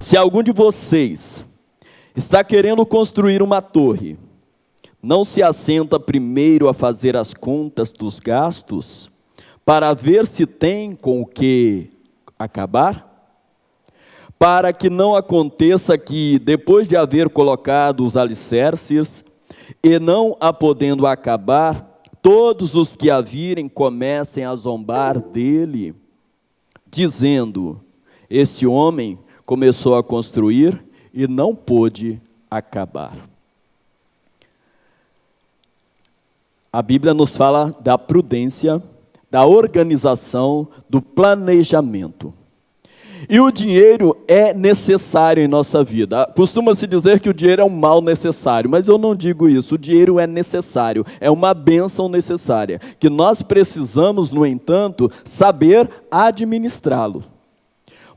Se algum de vocês está querendo construir uma torre, não se assenta primeiro a fazer as contas dos gastos, para ver se tem com o que acabar? Para que não aconteça que, depois de haver colocado os alicerces, e não a podendo acabar, todos os que a virem comecem a zombar dele, dizendo: esse homem começou a construir e não pôde acabar. A Bíblia nos fala da prudência, da organização, do planejamento. E o dinheiro é necessário em nossa vida. Costuma-se dizer que o dinheiro é um mal necessário, mas eu não digo isso. O dinheiro é necessário, é uma bênção necessária, que nós precisamos, no entanto, saber administrá-lo.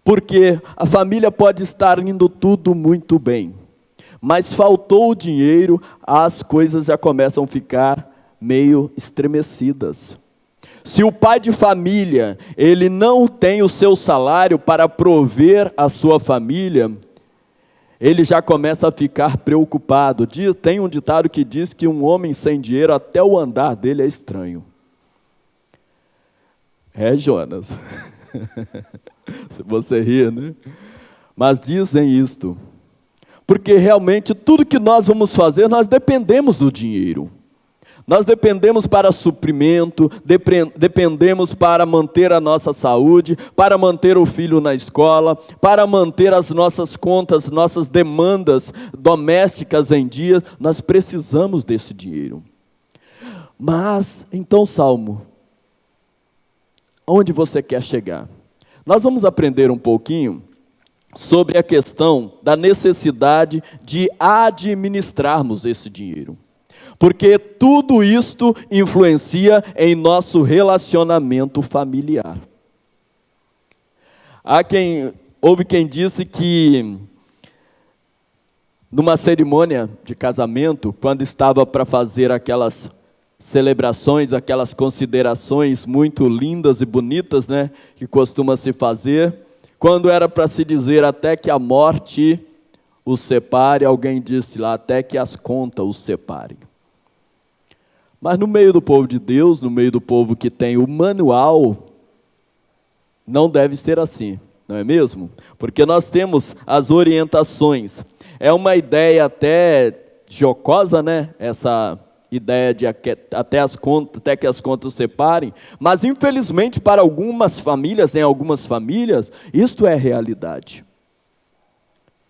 Porque a família pode estar indo tudo muito bem, mas faltou o dinheiro, as coisas já começam a ficar meio estremecidas. Se o pai de família, ele não tem o seu salário para prover a sua família, ele já começa a ficar preocupado. Tem um ditado que diz que um homem sem dinheiro, até o andar dele é estranho. É, Jonas? Se você rir, né? Mas dizem isto, porque realmente tudo que nós vamos fazer, nós dependemos do dinheiro. Nós dependemos para suprimento, dependemos para manter a nossa saúde, para manter o filho na escola, para manter as nossas contas, nossas demandas domésticas em dia. Nós precisamos desse dinheiro. Mas, então, Salmo, onde você quer chegar? Nós vamos aprender um pouquinho sobre a questão da necessidade de administrarmos esse dinheiro. Porque tudo isto influencia em nosso relacionamento familiar. Houve quem disse que numa cerimônia de casamento, quando estava para fazer aquelas celebrações, aquelas considerações muito lindas e bonitas, né, que costuma se fazer, quando era para se dizer até que a morte os separe, alguém disse lá, até que as contas os separem. Mas no meio do povo de Deus, no meio do povo que tem o manual, não deve ser assim, não é mesmo? Porque nós temos as orientações. É uma ideia até jocosa, né? Essa ideia de até que as contas separem. Mas infelizmente para algumas famílias, em algumas famílias, isto é realidade.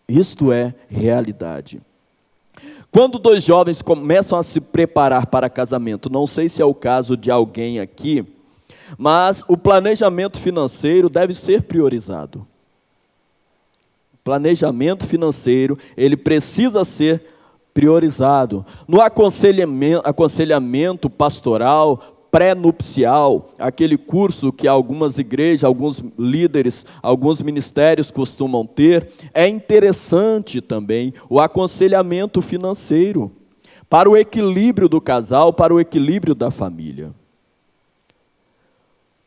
Isto é realidade. Quando dois jovens começam a se preparar para casamento, não sei se é o caso de alguém aqui, mas o planejamento financeiro deve ser priorizado. O planejamento financeiro, ele precisa ser priorizado. No aconselhamento pastoral, pré-nupcial, aquele curso que algumas igrejas, alguns líderes, alguns ministérios costumam ter, é interessante também o aconselhamento financeiro, para o equilíbrio do casal, para o equilíbrio da família.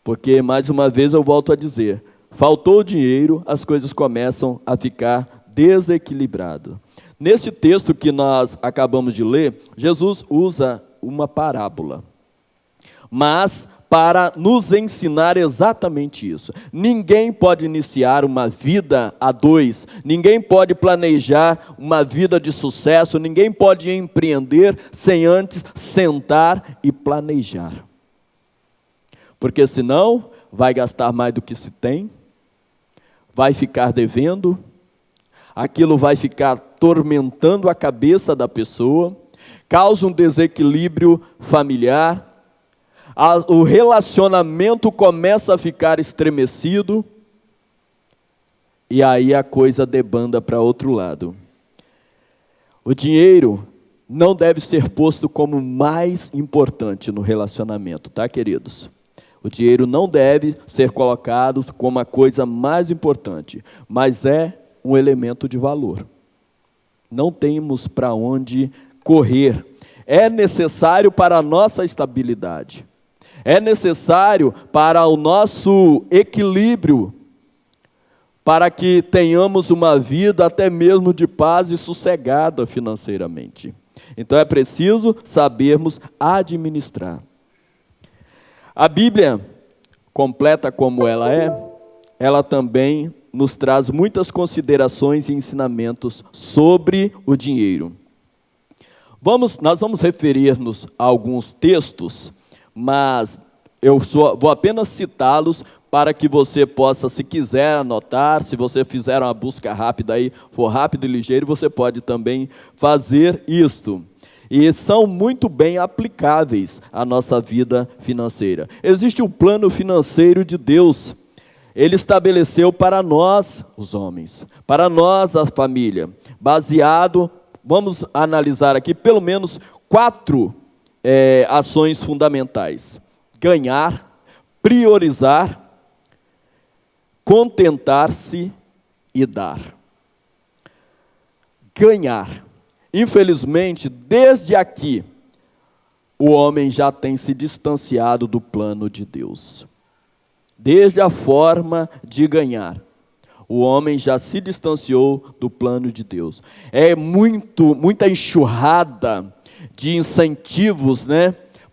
Porque, mais uma vez eu volto a dizer, faltou dinheiro, as coisas começam a ficar desequilibradas. Nesse texto que nós acabamos de ler, Jesus usa uma parábola, mas para nos ensinar exatamente isso. Ninguém pode iniciar uma vida a dois, ninguém pode planejar uma vida de sucesso, ninguém pode empreender sem antes sentar e planejar. Porque senão vai gastar mais do que se tem, vai ficar devendo, aquilo vai ficar atormentando a cabeça da pessoa, causa um desequilíbrio familiar, o relacionamento começa a ficar estremecido, e aí a coisa debanda para outro lado. O dinheiro não deve ser posto como mais importante no relacionamento, tá, queridos? O dinheiro não deve ser colocado como a coisa mais importante, mas é um elemento de valor. Não temos para onde correr. É necessário para a nossa estabilidade. É necessário para o nosso equilíbrio, para que tenhamos uma vida até mesmo de paz e sossegada financeiramente. Então é preciso sabermos administrar. A Bíblia, completa como ela também nos traz muitas considerações e ensinamentos sobre o dinheiro. Nós vamos referir-nos a alguns textos, mas eu vou apenas citá-los para que você possa, se quiser anotar, se você fizer uma busca rápida aí, for rápido e ligeiro, você pode também fazer isto. E são muito bem aplicáveis à nossa vida financeira. Existe o plano financeiro de Deus. Ele estabeleceu para nós, os homens, para nós, a família, baseado, vamos analisar aqui pelo menos 4 ações fundamentais: ganhar, priorizar, contentar-se e dar. Ganhar. Infelizmente, desde aqui, o homem já tem se distanciado do plano de Deus. Desde a forma de ganhar, o homem já se distanciou do plano de Deus. É muita enxurrada de incentivos,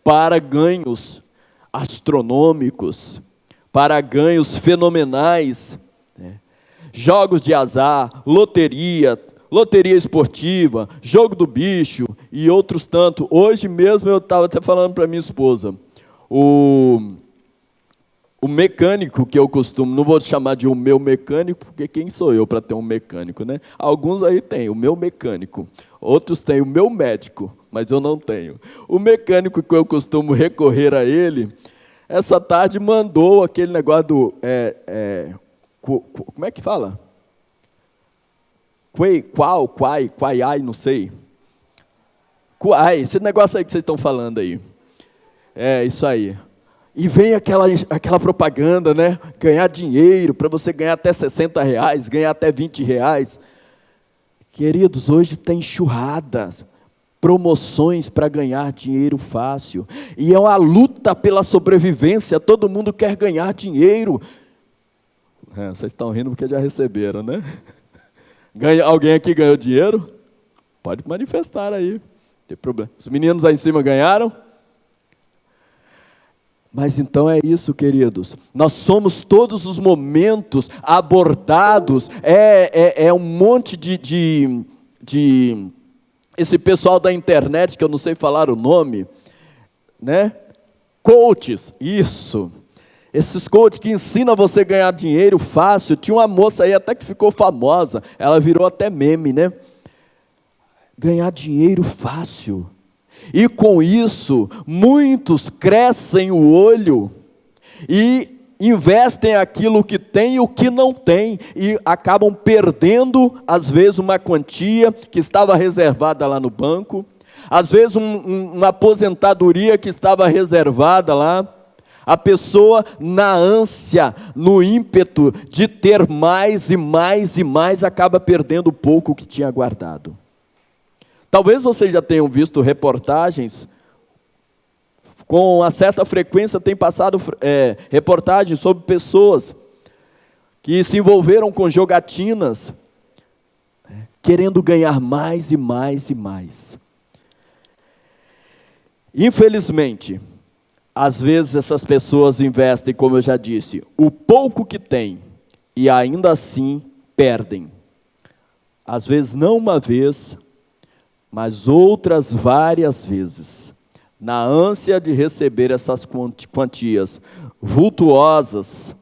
para ganhos astronômicos, para ganhos fenomenais, jogos de azar, loteria esportiva, jogo do bicho e outros tantos. Hoje mesmo eu estava até falando para minha esposa, o mecânico que eu costumo, não vou chamar de o meu mecânico, porque quem sou eu para ter um mecânico, Alguns aí têm o meu mecânico, outros têm o meu médico, mas eu não tenho. O mecânico que eu costumo recorrer a ele, essa tarde mandou aquele negócio do, como é que fala? Quai, não sei. Esse negócio aí que vocês estão falando aí. É, isso aí. E vem aquela propaganda, ganhar dinheiro, para você ganhar até R$60, ganhar até R$20. Queridos, hoje tem enxurradas, promoções para ganhar dinheiro fácil. E é uma luta pela sobrevivência, todo mundo quer ganhar dinheiro. Vocês estão rindo porque já receberam, Alguém aqui ganhou dinheiro? Pode manifestar aí, não tem problema. Os meninos aí em cima ganharam? Mas então é isso, queridos. Nós somos todos os momentos abordados. É um monte de esse pessoal da internet, que eu não sei falar o nome, Coaches, isso. Esses coaches que ensinam você a ganhar dinheiro fácil. Tinha uma moça aí até que ficou famosa. Ela virou até meme, Ganhar dinheiro fácil. E com isso, muitos crescem o olho e investem aquilo que tem e o que não tem, e acabam perdendo, às vezes, uma quantia que estava reservada lá no banco, às vezes uma aposentadoria que estava reservada lá. A pessoa, na ânsia, no ímpeto de ter mais e mais e mais, acaba perdendo o pouco que tinha guardado. Talvez vocês já tenham visto reportagens, com uma certa frequência tem passado reportagens sobre pessoas que se envolveram com jogatinas, querendo ganhar mais e mais e mais. Infelizmente, às vezes essas pessoas investem, como eu já disse, o pouco que têm e ainda assim perdem. Às vezes não uma vez, mas outras várias vezes, na ânsia de receber essas quantias vultuosas.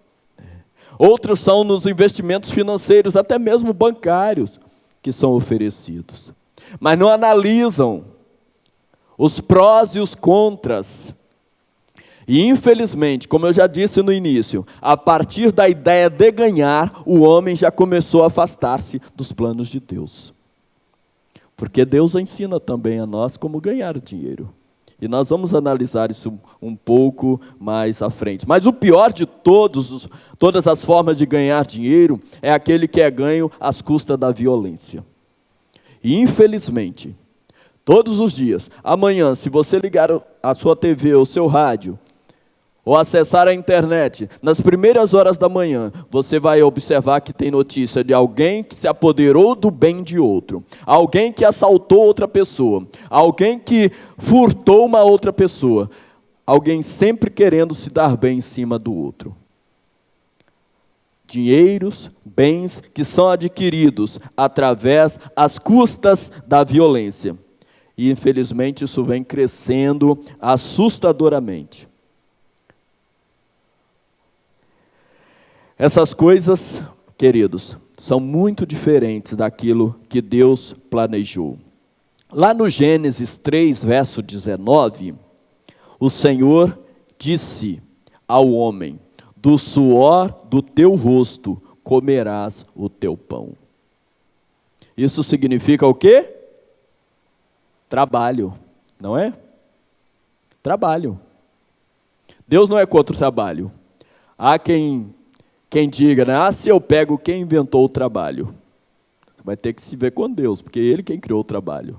Outros são nos investimentos financeiros, até mesmo bancários, que são oferecidos. Mas não analisam os prós e os contras. E infelizmente, como eu já disse no início, a partir da ideia de ganhar, o homem já começou a afastar-se dos planos de Deus. Porque Deus ensina também a nós como ganhar dinheiro. E nós vamos analisar isso um pouco mais à frente. Mas o pior de todas as formas de ganhar dinheiro é aquele que é ganho às custas da violência. E infelizmente, todos os dias, amanhã, se você ligar a sua TV ou o seu rádio, ou acessar a internet, nas primeiras horas da manhã, você vai observar que tem notícia de alguém que se apoderou do bem de outro, alguém que assaltou outra pessoa, alguém que furtou uma outra pessoa, alguém sempre querendo se dar bem em cima do outro. Dinheiros, bens que são adquiridos através às custas da violência. E infelizmente isso vem crescendo assustadoramente. Essas coisas, queridos, são muito diferentes daquilo que Deus planejou. Lá no Gênesis 3, verso 19, o Senhor disse ao homem: do suor do teu rosto comerás o teu pão. Isso significa o quê? Trabalho, não é? Trabalho. Deus não é contra o trabalho. Há quem diga, né? Se eu pego quem inventou o trabalho. Vai ter que se ver com Deus, porque Ele quem criou o trabalho.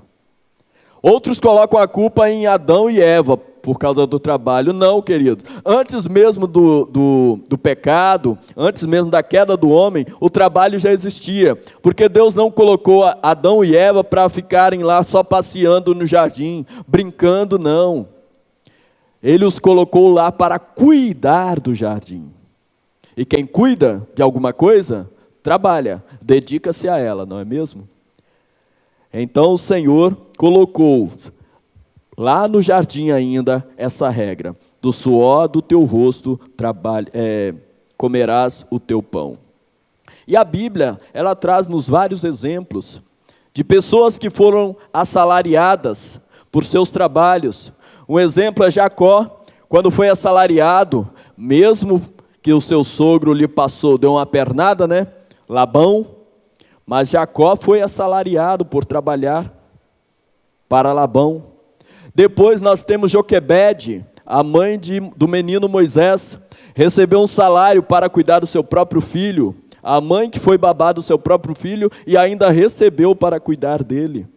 Outros colocam a culpa em Adão e Eva, por causa do trabalho. Não, querido. Antes mesmo do pecado, antes mesmo da queda do homem, o trabalho já existia. Porque Deus não colocou Adão e Eva para ficarem lá só passeando no jardim, brincando, não. Ele os colocou lá para cuidar do jardim. E quem cuida de alguma coisa, trabalha, dedica-se a ela, não é mesmo? Então o Senhor colocou lá no jardim ainda essa regra: do suor do teu rosto comerás o teu pão. E a Bíblia, ela traz-nos vários exemplos de pessoas que foram assalariadas por seus trabalhos. Um exemplo é Jacó, quando foi assalariado, mesmo que o seu sogro lhe deu uma pernada, né? Labão, mas Jacó foi assalariado por trabalhar para Labão. Depois nós temos Joquebede, a mãe do menino Moisés, recebeu um salário para cuidar do seu próprio filho. A mãe que foi babá do seu próprio filho e ainda recebeu para cuidar dele.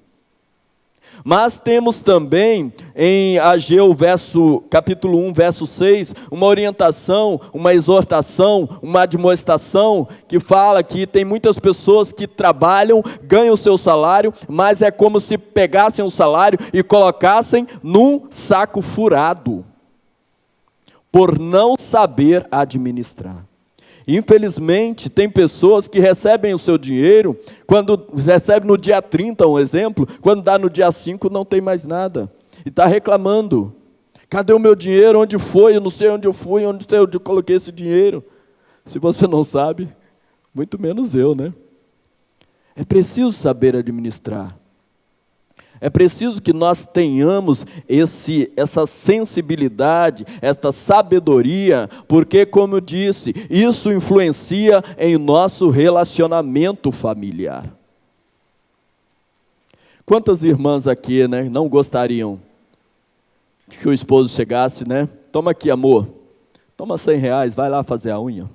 Mas temos também em Ageu, capítulo 1, verso 6, uma orientação, uma exortação, uma admoestação, que fala que tem muitas pessoas que trabalham, ganham o seu salário, mas é como se pegassem o salário e colocassem num saco furado, por não saber administrar. Infelizmente, tem pessoas que recebem o seu dinheiro, quando recebe no dia 30, um exemplo, quando dá no dia 5 não tem mais nada, e está reclamando: cadê o meu dinheiro, onde foi, eu não sei onde eu fui, onde eu coloquei esse dinheiro. Se você não sabe, muito menos eu, né? É preciso saber administrar. É preciso que nós tenhamos essa sensibilidade, esta sabedoria, porque, como eu disse, isso influencia em nosso relacionamento familiar. Quantas irmãs aqui, né, não gostariam que o esposo chegasse, né? Toma aqui, amor, toma R$100, vai lá fazer a unha.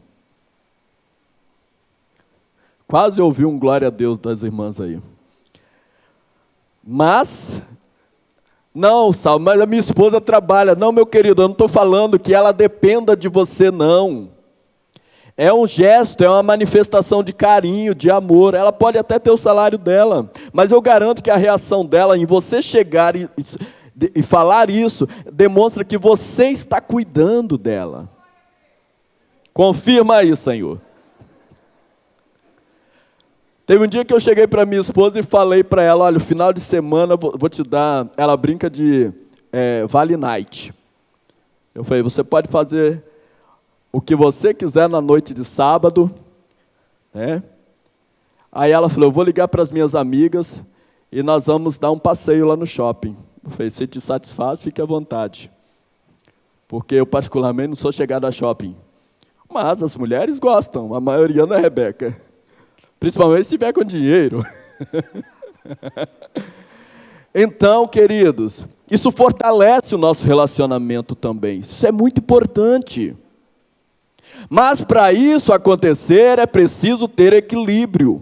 Quase ouvi um glória a Deus das irmãs aí. Mas, não, Sal, mas a minha esposa trabalha. Não, meu querido, eu não estou falando que ela dependa de você, não. É um gesto, é uma manifestação de carinho, de amor. Ela pode até ter o salário dela, mas eu garanto que a reação dela em você chegar e falar isso, demonstra que você está cuidando dela. Confirma aí, Senhor. Teve um dia que eu cheguei para minha esposa e falei para ela: olha, o final de semana vou te dar. Ela brinca de Vale Night. Eu falei: você pode fazer o que você quiser na noite de sábado, né? Aí ela falou: eu vou ligar para as minhas amigas e nós vamos dar um passeio lá no shopping. Eu falei: se te satisfaz, fique à vontade. Porque eu particularmente não sou chegado a shopping. Mas as mulheres gostam, a maioria não é, Rebeca? Principalmente se tiver com dinheiro. Então, queridos, isso fortalece o nosso relacionamento também. Isso é muito importante. Mas para isso acontecer, é preciso ter equilíbrio.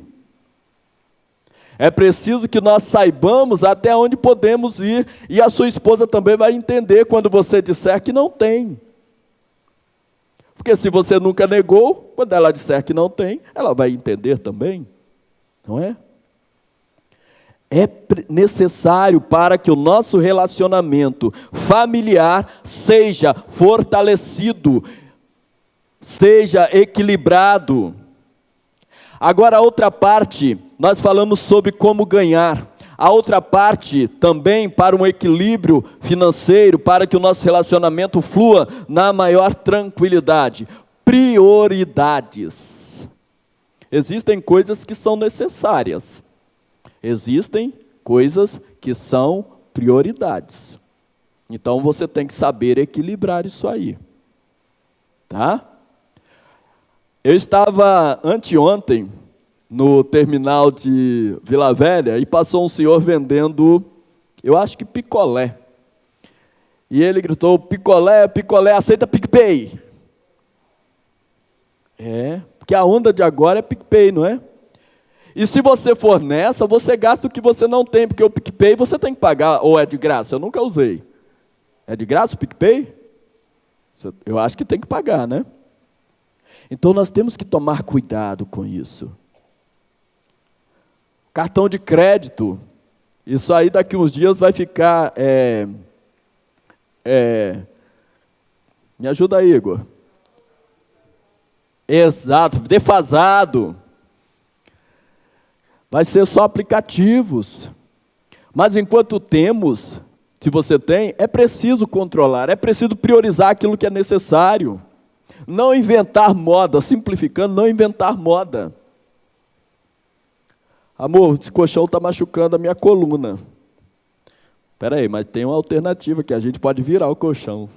É preciso que nós saibamos até onde podemos ir. E a sua esposa também vai entender quando você disser que não tem. Porque se você nunca negou, quando ela disser que não tem, ela vai entender também, não é? É necessário para que o nosso relacionamento familiar seja fortalecido, seja equilibrado. Agora, a outra parte, nós falamos sobre como ganhar. A outra parte também para um equilíbrio financeiro, para que o nosso relacionamento flua na maior tranquilidade. Prioridades. Existem coisas que são necessárias. Existem coisas que são prioridades. Então você tem que saber equilibrar isso aí. Tá? Eu estava anteontem no terminal de Vila Velha e passou um senhor vendendo, eu acho que picolé. E ele gritou: picolé, picolé, aceita PicPay? Porque a onda de agora é PicPay, não é? E se você for nessa, você gasta o que você não tem, porque o PicPay você tem que pagar, ou é de graça? Eu nunca usei. É de graça o PicPay? Eu acho que tem que pagar, né? Então nós temos que tomar cuidado com isso. Cartão de crédito, isso aí daqui uns dias vai ficar, me ajuda aí, Igor. Exato, defasado. Vai ser só aplicativos. Mas enquanto temos, se você tem, é preciso controlar, é preciso priorizar aquilo que é necessário. Não inventar moda, simplificando, não inventar moda. Amor, esse colchão está machucando a minha coluna. Espera aí, mas tem uma alternativa que a gente pode virar o colchão.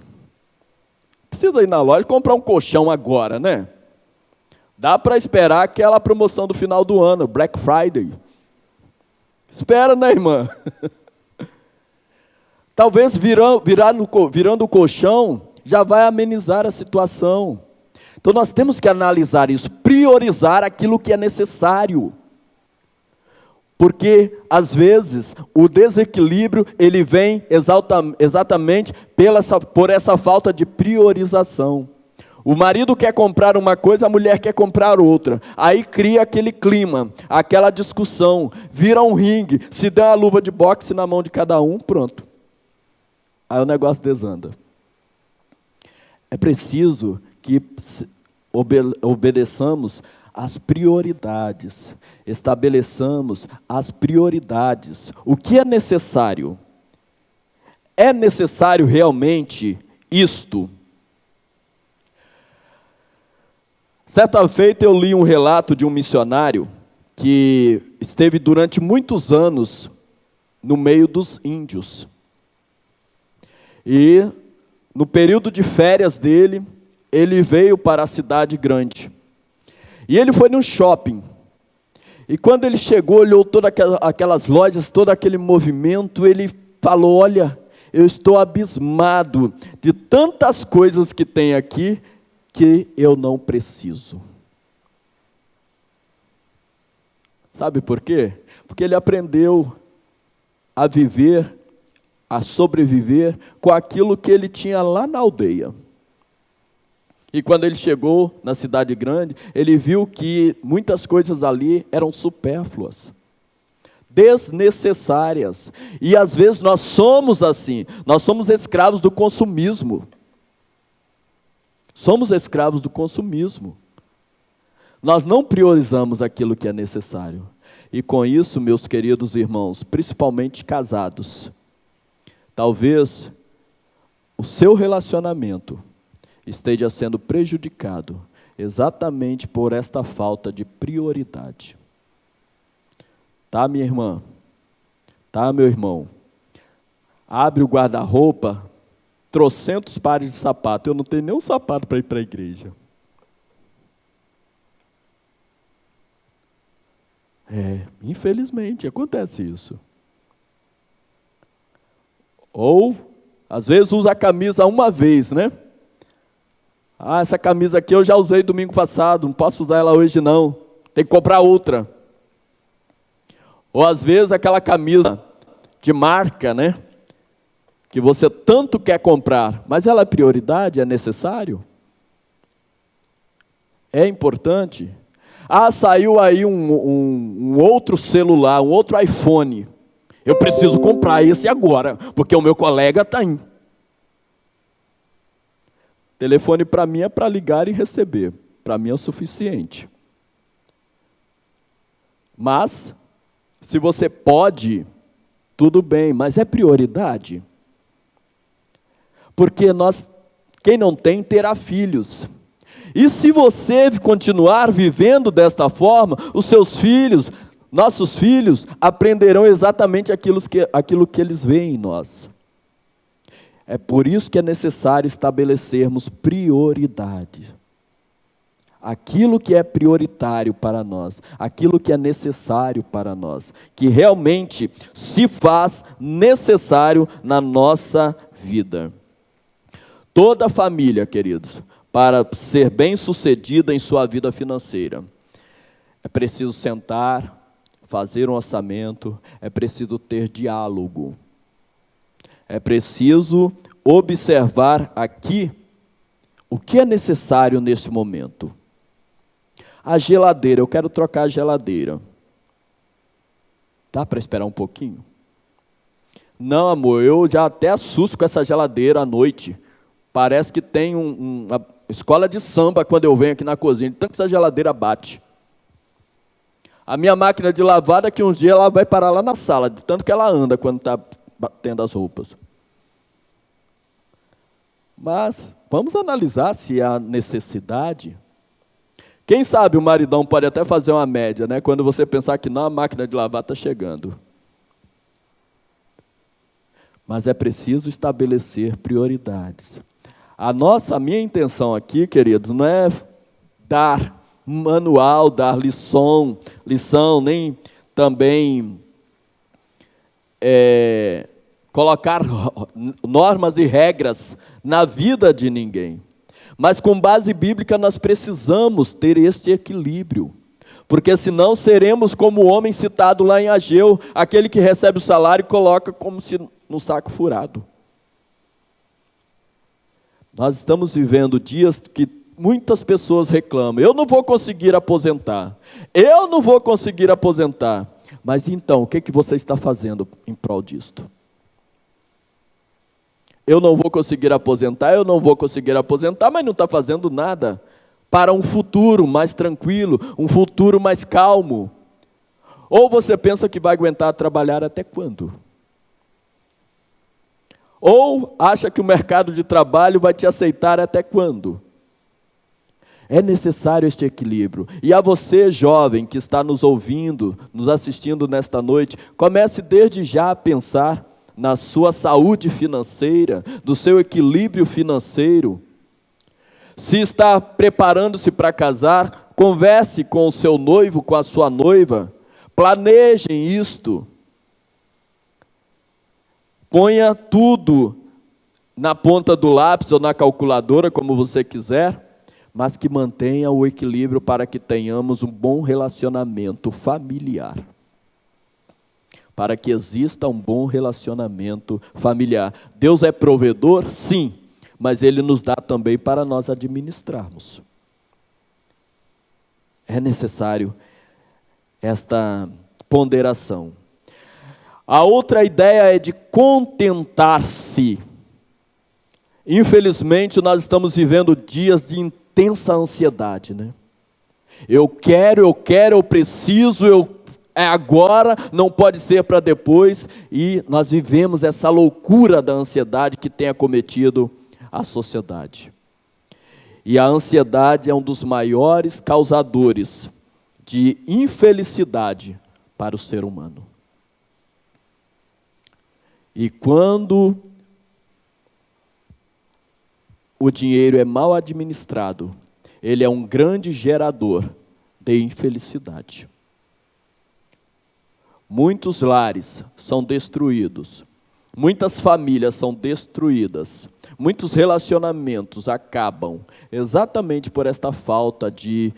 Precisa ir na loja e comprar um colchão agora, né? Dá para esperar aquela promoção do final do ano, Black Friday. Espera, né, irmã? Talvez virando o colchão já vai amenizar a situação. Então nós temos que analisar isso, priorizar aquilo que é necessário. Porque, às vezes, o desequilíbrio, ele vem exatamente por essa falta de priorização. O marido quer comprar uma coisa, a mulher quer comprar outra. Aí cria aquele clima, aquela discussão, vira um ringue, se der uma luva de boxe na mão de cada um, pronto. Aí o negócio desanda. É preciso que obedeçamos as prioridades, estabeleçamos as prioridades. O que é necessário? É necessário realmente isto? Certa feita eu li um relato de um missionário que esteve durante muitos anos no meio dos índios. E no período de férias dele, ele veio para a cidade grande. E ele foi num shopping. E quando ele chegou, olhou todas aquelas lojas, todo aquele movimento, ele falou: olha, eu estou abismado de tantas coisas que tem aqui, que eu não preciso. Sabe por quê? Porque ele aprendeu a viver, a sobreviver com aquilo que ele tinha lá na aldeia. E quando ele chegou na cidade grande, ele viu que muitas coisas ali eram supérfluas, desnecessárias. E às vezes nós somos assim, nós somos escravos do consumismo. Somos escravos do consumismo. Nós não priorizamos aquilo que é necessário. E com isso, meus queridos irmãos, principalmente casados, talvez o seu relacionamento esteja sendo prejudicado exatamente por esta falta de prioridade. Tá, minha irmã? Tá, meu irmão? Abre o guarda-roupa, trocentos pares de sapato. Eu não tenho nenhum sapato para ir para a igreja. Infelizmente, acontece isso. Ou, às vezes, usa a camisa uma vez, né? Ah, essa camisa aqui eu já usei domingo passado, não posso usar ela hoje não, tem que comprar outra. Ou às vezes aquela camisa de marca, né? Que você tanto quer comprar, mas ela é prioridade, é necessário? É importante? Ah, saiu aí um outro celular, um outro iPhone. Eu preciso comprar esse agora, porque o meu colega tem. Telefone para mim é para ligar e receber. Para mim é o suficiente. Mas, se você pode, tudo bem, mas é prioridade. Porque quem não tem, terá filhos. E se você continuar vivendo desta forma, os seus filhos, nossos filhos, aprenderão exatamente aquilo que eles veem em nós. É por isso que é necessário estabelecermos prioridade. Aquilo que é prioritário para nós, aquilo que é necessário para nós, que realmente se faz necessário na nossa vida. Toda família, queridos, para ser bem-sucedida em sua vida financeira, é preciso sentar, fazer um orçamento, é preciso ter diálogo. É preciso observar aqui o que é necessário nesse momento. A geladeira, eu quero trocar a geladeira. Dá para esperar um pouquinho? Não, amor, eu já até assusto com essa geladeira à noite. Parece que tem uma escola de samba quando eu venho aqui na cozinha, tanto que essa geladeira bate. A minha máquina de lavar, daqui uns dias ela vai parar lá na sala, de tanto que ela anda quando está batendo as roupas. Mas vamos analisar se há necessidade. Quem sabe o maridão pode até fazer uma média, né? Quando você pensar que não, a máquina de lavar está chegando. Mas é preciso estabelecer prioridades. A minha intenção aqui, queridos, não é dar manual, dar lição, nem também colocar normas e regras na vida de ninguém. Mas com base bíblica nós precisamos ter este equilíbrio, porque senão seremos como o homem citado lá em Ageu, aquele que recebe o salário e coloca como se num saco furado. Nós estamos vivendo dias que muitas pessoas reclamam, eu não vou conseguir aposentar, mas então, o que você está fazendo em prol disto? Eu não vou conseguir aposentar, mas não está fazendo nada para um futuro mais tranquilo, um futuro mais calmo. Ou você pensa que vai aguentar trabalhar até quando? Ou acha que o mercado de trabalho vai te aceitar até quando? É necessário este equilíbrio. E a você, jovem, que está nos ouvindo, nos assistindo nesta noite, comece desde já a pensar na sua saúde financeira, do seu equilíbrio financeiro. Se está preparando-se para casar, converse com o seu noivo, com a sua noiva, planejem isto. Ponha tudo na ponta do lápis ou na calculadora, como você quiser, mas que mantenha o equilíbrio para que tenhamos um bom relacionamento familiar. Para que exista um bom relacionamento familiar. Deus é provedor? Sim, mas Ele nos dá também para nós administrarmos. É necessário esta ponderação. A outra ideia é de contentar-se. Infelizmente, nós estamos vivendo dias de intensa ansiedade, né? Eu preciso, é agora, não pode ser para depois, e nós vivemos essa loucura da ansiedade que tem acometido a sociedade. E a ansiedade é um dos maiores causadores de infelicidade para o ser humano. E quando o dinheiro é mal administrado, ele é um grande gerador de infelicidade. Muitos lares são destruídos, muitas famílias são destruídas, muitos relacionamentos acabam exatamente por esta falta de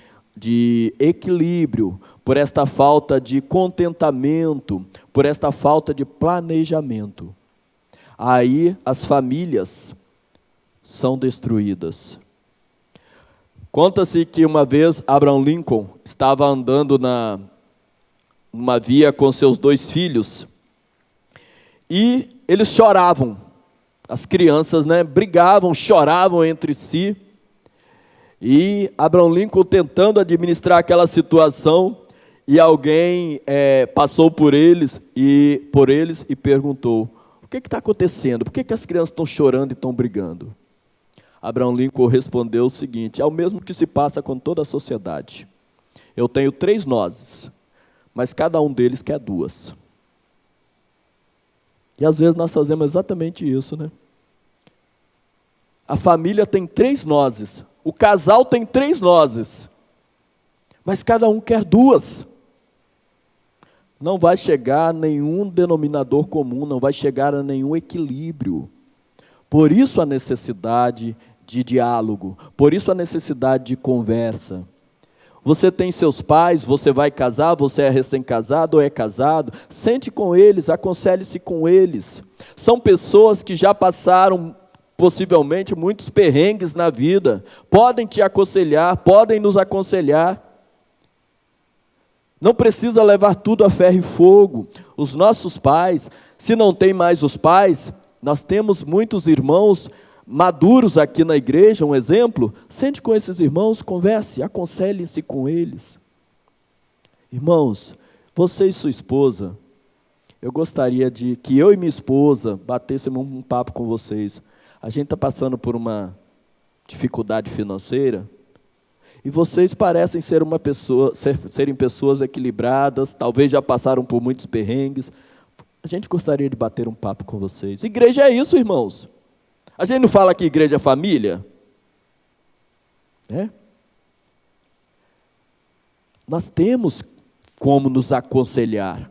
equilíbrio, por esta falta de contentamento, por esta falta de planejamento. Aí as famílias são destruídas. Conta-se que uma vez Abraham Lincoln estava andando numa via com seus 2 filhos e eles choravam. As crianças, brigavam, choravam entre si. E Abraham Lincoln tentando administrar aquela situação, e alguém passou por eles e perguntou: o que está acontecendo? Por que as crianças estão chorando e estão brigando? Abraham Lincoln respondeu o seguinte: é o mesmo que se passa com toda a sociedade. Eu tenho 3 nozes, mas cada um deles quer 2. E às vezes nós fazemos exatamente isso, A família tem 3 nozes, o casal tem 3 nozes, mas cada um quer 2. Não vai chegar a nenhum denominador comum, não vai chegar a nenhum equilíbrio. Por isso a necessidade de diálogo, por isso a necessidade de conversa. Você tem seus pais, você vai casar, você é recém-casado ou é casado, sente com eles, aconselhe-se com eles. São pessoas que já passaram possivelmente muitos perrengues na vida, podem te aconselhar, podem nos aconselhar. Não precisa levar tudo a ferro e fogo. Os nossos pais, se não tem mais os pais, nós temos muitos irmãos maduros aqui na igreja, um exemplo. Sente com esses irmãos, converse, aconselhe-se com eles. Irmãos, você e sua esposa, eu gostaria de que eu e minha esposa batêssemos um papo com vocês. A gente está passando por uma dificuldade financeira, e vocês parecem serem pessoas equilibradas, talvez já passaram por muitos perrengues. A gente gostaria de bater um papo com vocês. Igreja é isso, irmãos. A gente não fala que igreja é família? Nós temos como nos aconselhar.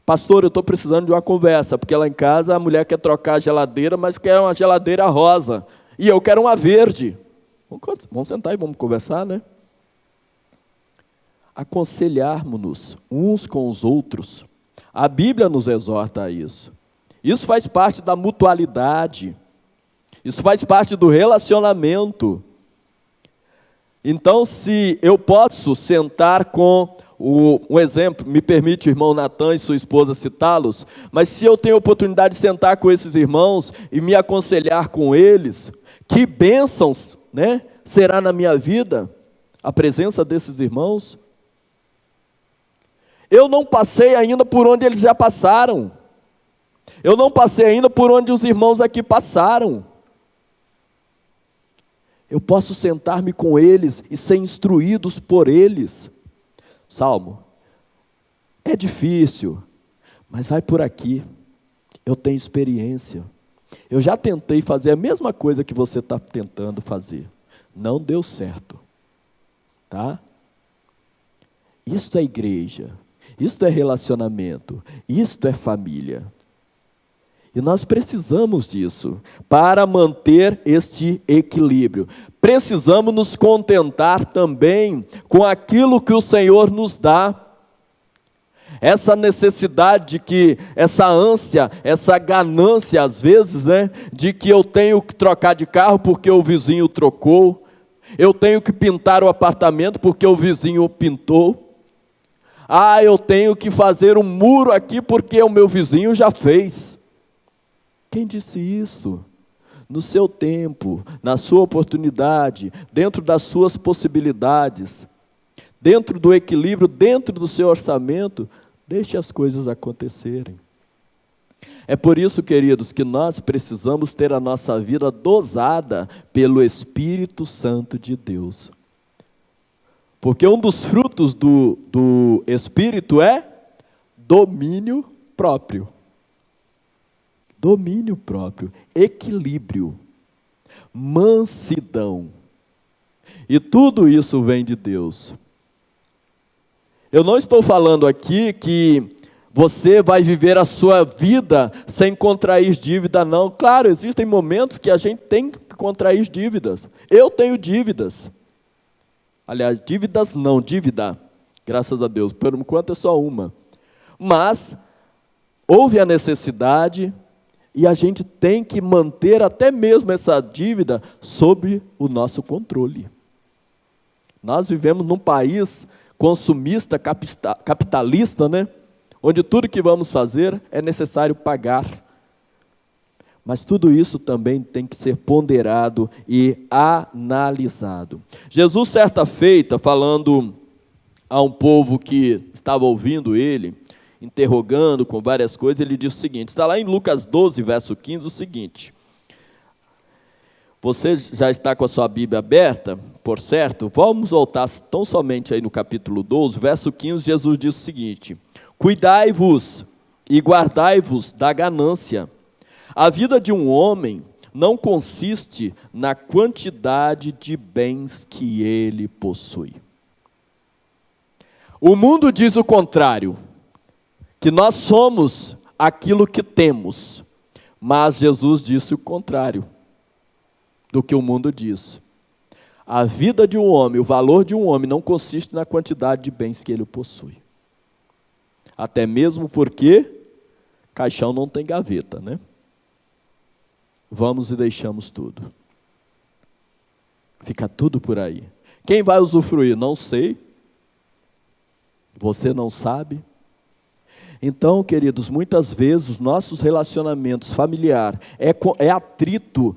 Pastor, eu estou precisando de uma conversa, porque lá em casa a mulher quer trocar a geladeira, mas quer uma geladeira rosa, e eu quero uma verde. Vamos sentar e vamos conversar, Aconselharmos-nos uns com os outros. A Bíblia nos exorta a isso. Isso faz parte da mutualidade. Isso faz parte do relacionamento. Então, se eu posso sentar com um exemplo, me permite o irmão Natan e sua esposa citá-los, mas se eu tenho a oportunidade de sentar com esses irmãos e me aconselhar com eles, que bênçãos, será na minha vida a presença desses irmãos? Eu não passei ainda por onde eles já passaram. Eu não passei ainda por onde os irmãos aqui passaram. Eu posso sentar-me com eles e ser instruídos por eles. Salmo, é difícil, mas vai por aqui. Eu tenho experiência. Eu já tentei fazer a mesma coisa que você está tentando fazer. Não deu certo. Tá? Isto é igreja. Isto é relacionamento. Isto é família. E nós precisamos disso para manter este equilíbrio. Precisamos nos contentar também com aquilo que o Senhor nos dá. Essa necessidade essa ânsia, essa ganância às vezes, de que eu tenho que trocar de carro porque o vizinho trocou, eu tenho que pintar o apartamento porque o vizinho pintou, eu tenho que fazer um muro aqui porque o meu vizinho já fez. Quem disse isso? No seu tempo, na sua oportunidade, dentro das suas possibilidades, dentro do equilíbrio, dentro do seu orçamento, deixe as coisas acontecerem. É por isso, queridos, que nós precisamos ter a nossa vida dosada pelo Espírito Santo de Deus. Porque um dos frutos do Espírito é domínio próprio. Domínio próprio, equilíbrio, mansidão. E tudo isso vem de Deus. Eu não estou falando aqui que você vai viver a sua vida sem contrair dívida, não. Claro, existem momentos que a gente tem que contrair dívidas. Eu tenho dívidas. Aliás, dívidas não, dívida. Graças a Deus, por enquanto é só uma. Mas houve a necessidade E a gente tem que manter até mesmo essa dívida sob o nosso controle. Nós vivemos num país consumista, capitalista, né? Onde tudo que vamos fazer é necessário pagar. Mas tudo isso também tem que ser ponderado e analisado. Jesus, certa feita, falando a um povo que estava ouvindo ele, interrogando com várias coisas, ele disse o seguinte, está lá em Lucas 12, verso 15, o seguinte: você já está com a sua Bíblia aberta, por certo? Vamos voltar tão somente aí no capítulo 12, verso 15, Jesus diz o seguinte: cuidai-vos e guardai-vos da ganância. A vida de um homem não consiste na quantidade de bens que ele possui. O mundo diz o contrário, que nós somos aquilo que temos, mas Jesus disse o contrário do que o mundo diz. A vida de um homem, o valor de um homem não consiste na quantidade de bens que ele possui. Até mesmo porque caixão não tem gaveta, né? Vamos e deixamos tudo. Fica tudo por aí. Quem vai usufruir? Não sei. Você não sabe. Então, queridos, muitas vezes os nossos relacionamentos familiares é atrito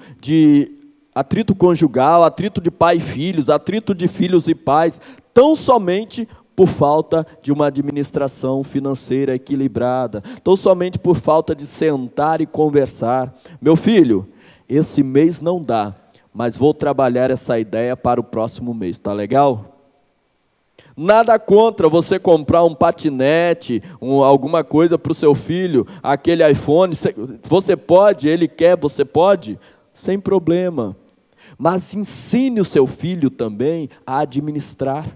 conjugal, atrito de pai e filhos, atrito de filhos e pais, tão somente por falta de uma administração financeira equilibrada, tão somente por falta de sentar e conversar. Meu filho, esse mês não dá, mas vou trabalhar essa ideia para o próximo mês, está legal? Nada contra você comprar um patinete, alguma coisa para o seu filho, aquele iPhone, você pode, ele quer, você pode, sem problema. Mas ensine o seu filho também a administrar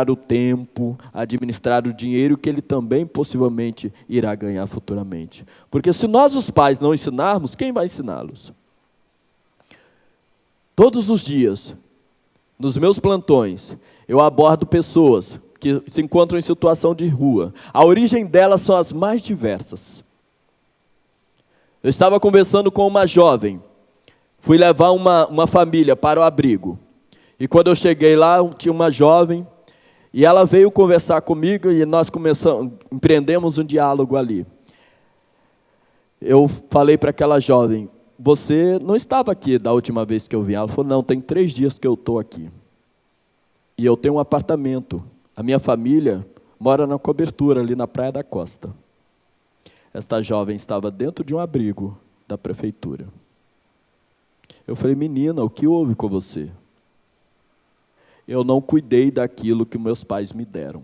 o tempo, administrar o dinheiro que ele também possivelmente irá ganhar futuramente. Porque se nós os pais não ensinarmos, quem vai ensiná-los? Todos os dias, nos meus plantões, eu abordo pessoas que se encontram em situação de rua. A origem delas são as mais diversas. Eu estava conversando com uma jovem, fui levar uma família para o abrigo. E quando eu cheguei lá, tinha uma jovem, e ela veio conversar comigo, e nós empreendemos um diálogo ali. Eu falei para aquela jovem, você não estava aqui da última vez que eu vim? Ela falou, não, tem 3 dias que eu estou aqui. E eu tenho um apartamento. A minha família mora na cobertura, ali na Praia da Costa. Esta jovem estava dentro de um abrigo da prefeitura. Eu falei, menina, o que houve com você? Eu não cuidei daquilo que meus pais me deram.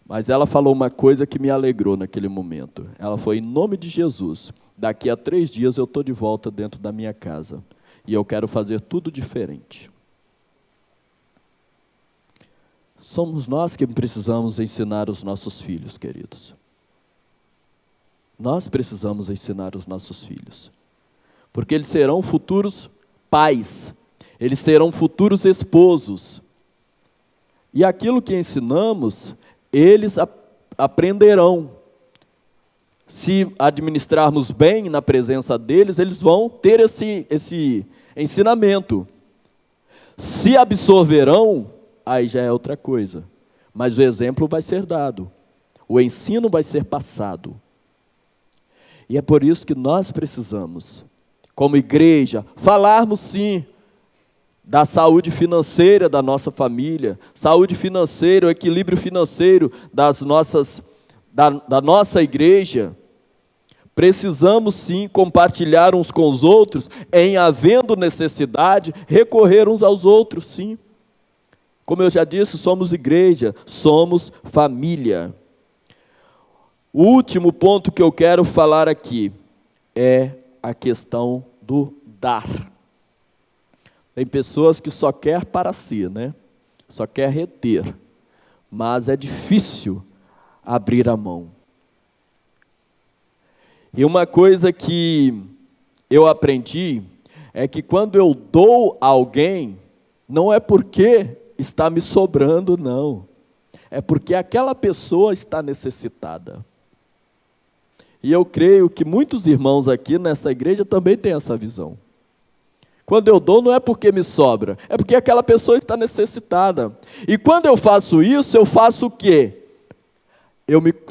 Mas ela falou uma coisa que me alegrou naquele momento. Ela foi, em nome de Jesus, daqui a 3 dias eu estou de volta dentro da minha casa. E eu quero fazer tudo diferente. Somos nós que precisamos ensinar os nossos filhos, queridos. Nós precisamos ensinar os nossos filhos. Porque eles serão futuros pais. Eles serão futuros esposos. E aquilo que ensinamos, eles aprenderão. Se administrarmos bem na presença deles, eles vão ter esse ensinamento. Se absorverão, aí já é outra coisa. Mas o exemplo vai ser dado. O ensino vai ser passado. E é por isso que nós precisamos, como igreja, falarmos sim da saúde financeira da nossa família, saúde financeira, o equilíbrio financeiro da nossa igreja. Precisamos sim compartilhar uns com os outros, em havendo necessidade, recorrer uns aos outros, sim. Como eu já disse, somos igreja, somos família. O último ponto que eu quero falar aqui é a questão do dar. Tem pessoas que só quer para si, né? Só quer reter, mas é difícil abrir a mão. E uma coisa que eu aprendi é que quando eu dou a alguém, não é porque está me sobrando, não. É porque aquela pessoa está necessitada. E eu creio que muitos irmãos aqui nessa igreja também têm essa visão. Quando eu dou, não é porque me sobra, é porque aquela pessoa está necessitada. E quando eu faço isso, eu faço o quê?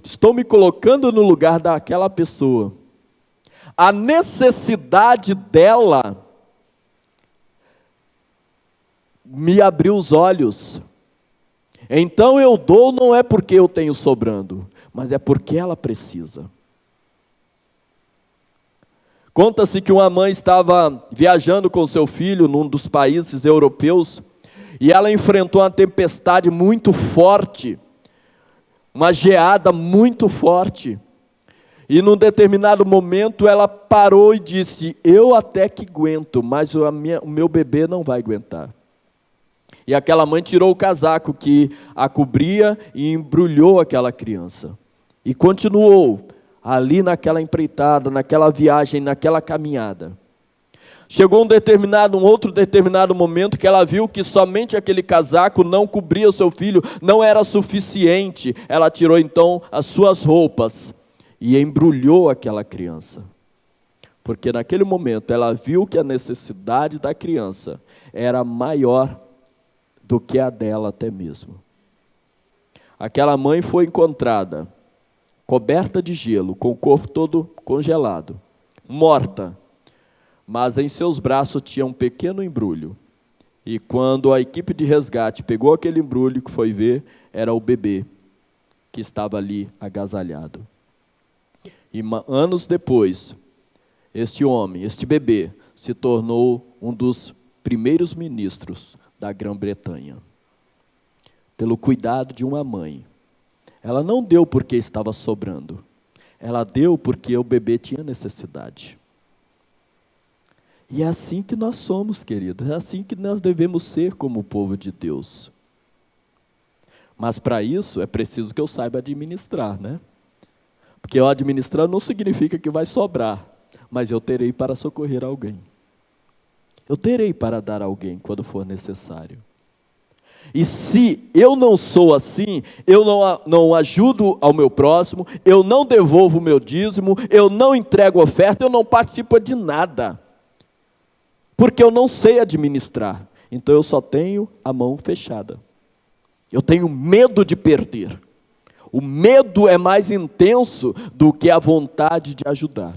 Estou me colocando no lugar daquela pessoa. A necessidade dela me abriu os olhos. Então eu dou não é porque eu tenho sobrando, mas é porque ela precisa. Conta-se que uma mãe estava viajando com seu filho num dos países europeus e ela enfrentou uma tempestade muito forte, uma geada muito forte. E num determinado momento ela parou e disse: eu até que aguento, mas o meu bebê não vai aguentar. E aquela mãe tirou o casaco que a cobria e embrulhou aquela criança. E continuou ali naquela empreitada, naquela viagem, naquela caminhada. Chegou um outro determinado momento que ela viu que somente aquele casaco não cobria o seu filho, não era suficiente. Ela tirou então as suas roupas e embrulhou aquela criança. Porque naquele momento ela viu que a necessidade da criança era maior do que a dela até mesmo. Aquela mãe foi encontrada coberta de gelo, com o corpo todo congelado, morta, mas em seus braços tinha um pequeno embrulho. E quando a equipe de resgate pegou aquele embrulho, que foi ver, era o bebê que estava ali agasalhado. E anos depois, este bebê, se tornou um dos primeiros ministros da Grã-Bretanha, pelo cuidado de uma mãe. Ela não deu porque estava sobrando, ela deu porque o bebê tinha necessidade. E é assim que nós somos, queridos, é assim que nós devemos ser como o povo de Deus. Mas para isso é preciso que eu saiba administrar, né? Porque eu administrar não significa que vai sobrar, mas eu terei para socorrer alguém. Eu terei para dar a alguém quando for necessário. E se eu não sou assim, eu não ajudo ao meu próximo, eu não devolvo o meu dízimo, eu não entrego oferta, eu não participo de nada. Porque eu não sei administrar. Então eu só tenho a mão fechada. Eu tenho medo de perder. O medo é mais intenso do que a vontade de ajudar.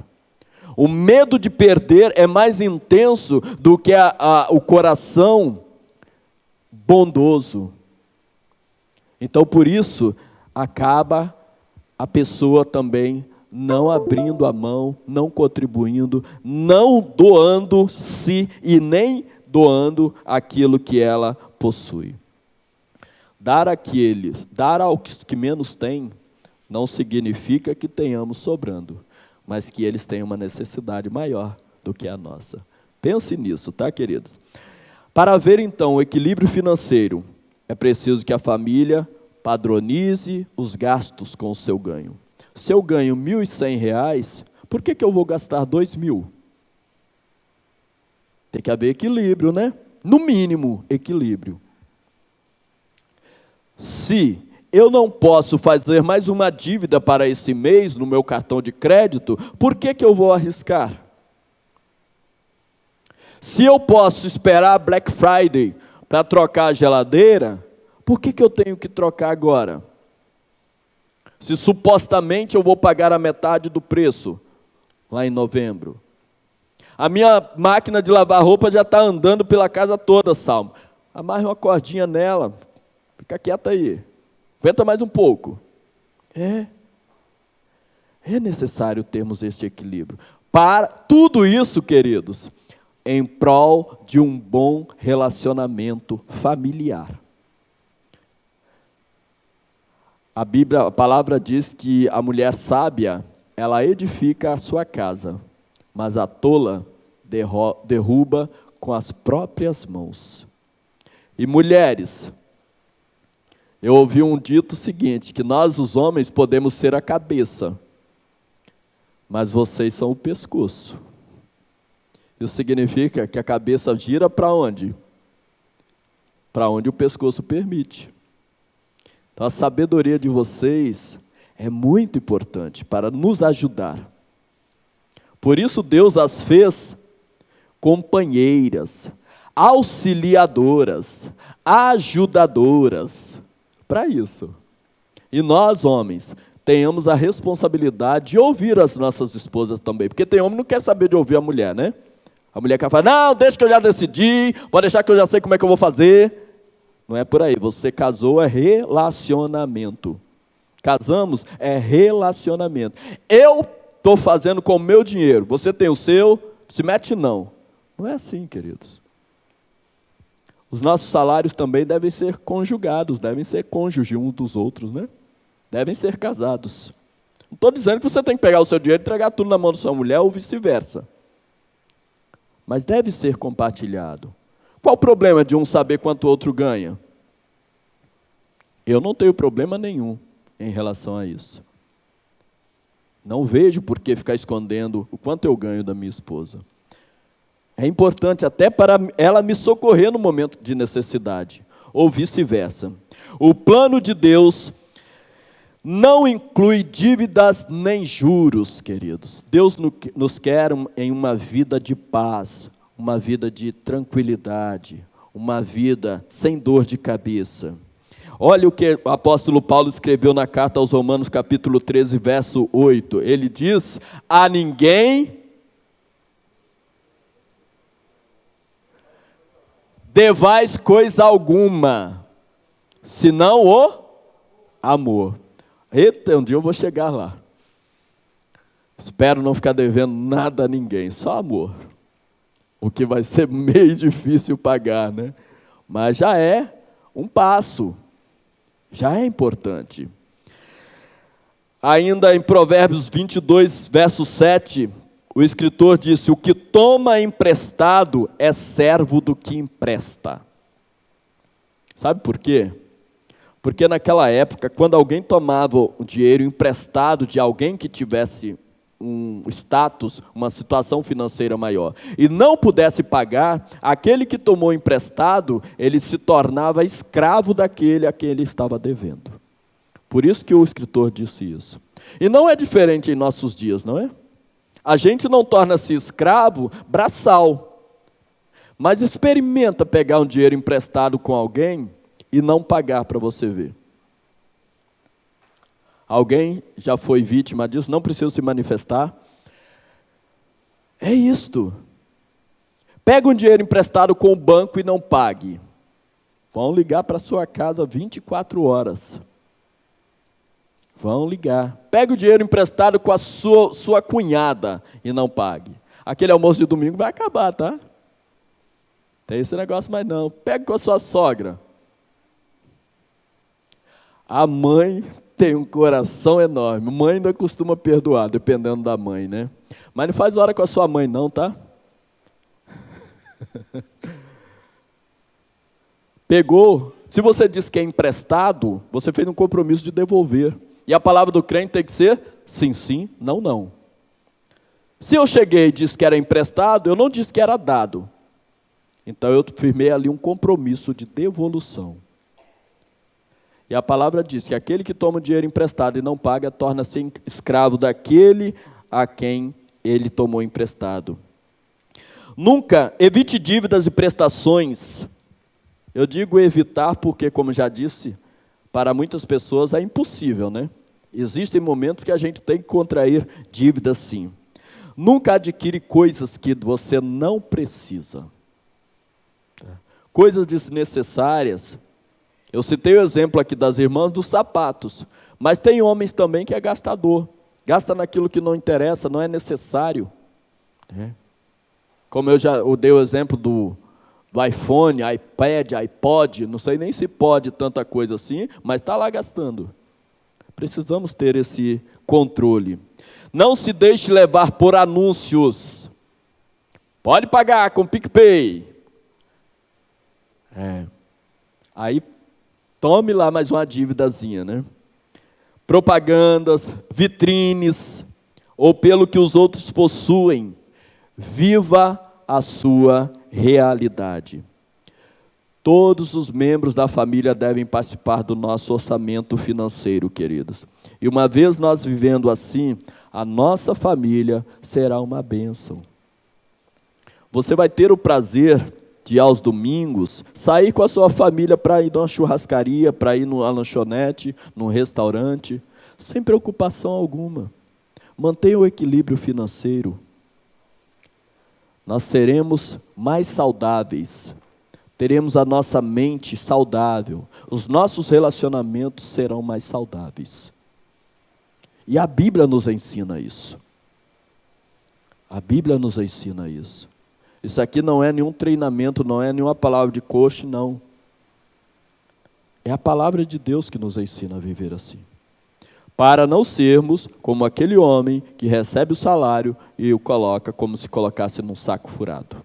O medo de perder é mais intenso do que o coração bondoso. Então, por isso, acaba a pessoa também não abrindo a mão, não contribuindo, não doando-se e nem doando aquilo que ela possui. Dar aos que menos têm, não significa que tenhamos sobrando, mas que eles têm uma necessidade maior do que a nossa. Pense nisso, tá, queridos? Para haver, então, o equilíbrio financeiro, é preciso que a família padronize os gastos com o seu ganho. Se eu ganho R$ 1.100, por que eu vou gastar R$ 2.000? Tem que haver equilíbrio, né? No mínimo, equilíbrio. Se eu não posso fazer mais uma dívida para esse mês no meu cartão de crédito, por que eu vou arriscar? Se eu posso esperar Black Friday para trocar a geladeira, por que eu tenho que trocar agora? Se supostamente eu vou pagar a metade do preço, lá em novembro. A minha máquina de lavar roupa já está andando pela casa toda, Salmo. Amarre uma cordinha nela, fica quieta aí. Aguenta mais um pouco. É necessário termos este equilíbrio. Para tudo isso, queridos, em prol de um bom relacionamento familiar. A palavra diz que a mulher sábia, ela edifica a sua casa, mas a tola derruba com as próprias mãos. E mulheres, eu ouvi um dito seguinte, que nós os homens podemos ser a cabeça, mas vocês são o pescoço. Isso significa que a cabeça gira para onde? Para onde o pescoço permite. Então a sabedoria de vocês é muito importante para nos ajudar. Por isso Deus as fez companheiras, auxiliadoras, ajudadoras, para isso. E nós, homens, tenhamos a responsabilidade de ouvir as nossas esposas também, porque tem homem que não quer saber de ouvir a mulher, né? A mulher quer falar, não, deixa que eu já decidi, pode deixar que eu já sei como é que eu vou fazer. Não é por aí, você casou é relacionamento. Casamos é relacionamento. Eu estou fazendo com o meu dinheiro, você tem o seu, se mete não. Não é assim, queridos. Os nossos salários também devem ser conjugados, devem ser cônjuge uns dos outros, né? Devem ser casados. Não estou dizendo que você tem que pegar o seu dinheiro e entregar tudo na mão da sua mulher ou vice-versa. Mas deve ser compartilhado. Qual o problema de um saber quanto o outro ganha? Eu não tenho problema nenhum em relação a isso. Não vejo por que ficar escondendo o quanto eu ganho da minha esposa. É importante até para ela me socorrer no momento de necessidade, ou vice-versa. O plano de Deus não inclui dívidas nem juros, queridos. Deus nos quer em uma vida de paz, uma vida de tranquilidade, uma vida sem dor de cabeça. Olha o que o apóstolo Paulo escreveu na carta aos Romanos, capítulo 13, verso 8. Ele diz, a ninguém devais coisa alguma, senão o amor. Eita, um dia eu vou chegar lá. Espero não ficar devendo nada a ninguém, só amor. O que vai ser meio difícil pagar, né? Mas já é um passo, já é importante. Ainda em Provérbios 22, verso 7, o escritor disse, o que toma emprestado é servo do que empresta. Sabe por quê? Porque naquela época, quando alguém tomava o dinheiro emprestado de alguém que tivesse um status, uma situação financeira maior, e não pudesse pagar, aquele que tomou emprestado, ele se tornava escravo daquele a quem ele estava devendo. Por isso que o escritor disse isso. E não é diferente em nossos dias, não é? A gente não torna-se escravo braçal, mas experimenta pegar um dinheiro emprestado com alguém e não pagar para você ver. Alguém já foi vítima disso, não precisa se manifestar. É isto. Pega um dinheiro emprestado com o banco e não pague. Vão ligar para a sua casa 24 horas. Vão ligar. Pega o dinheiro emprestado com a sua cunhada e não pague. Aquele almoço de domingo vai acabar, tá? Tem esse negócio mais não. Pega com a sua sogra. A mãe tem um coração enorme. Mãe ainda costuma perdoar, dependendo da mãe, né? Mas não faz hora com a sua mãe não, tá? Pegou. Se você diz que é emprestado, você fez um compromisso de devolver. E a palavra do crente tem que ser sim, sim, não, não. Se eu cheguei e disse que era emprestado, eu não disse que era dado. Então eu firmei ali um compromisso de devolução. E a palavra diz que aquele que toma o dinheiro emprestado e não paga, torna-se escravo daquele a quem ele tomou emprestado. Nunca evite dívidas e prestações. Eu digo evitar porque, como já disse, para muitas pessoas é impossível, né? Existem momentos que a gente tem que contrair dívidas sim. Nunca adquire coisas que você não precisa. Coisas desnecessárias. Eu citei o exemplo aqui das irmãs dos sapatos, mas tem homens também que é gastador. Gasta naquilo que não interessa, não é necessário. Como eu dei o exemplo do iPhone, iPad, iPod, não sei nem se pode tanta coisa assim, mas está lá gastando. Precisamos ter esse controle. Não se deixe levar por anúncios. Pode pagar com PicPay. Aí tome lá mais uma dívidazinha, né? Propagandas, vitrines, ou pelo que os outros possuem. Viva a sua realidade. Todos os membros da família devem participar do nosso orçamento financeiro, queridos. E uma vez nós vivendo assim, a nossa família será uma bênção. Você vai ter o prazer de, aos domingos, sair com a sua família para ir numa churrascaria, para ir numa lanchonete, num restaurante, sem preocupação alguma. Mantenha o equilíbrio financeiro. Nós seremos mais saudáveis. Teremos a nossa mente saudável, os nossos relacionamentos serão mais saudáveis. E a Bíblia nos ensina isso. A Bíblia nos ensina isso. Isso aqui não é nenhum treinamento, não é nenhuma palavra de coach, não. É a palavra de Deus que nos ensina a viver assim. Para não sermos como aquele homem que recebe o salário e o coloca como se colocasse num saco furado.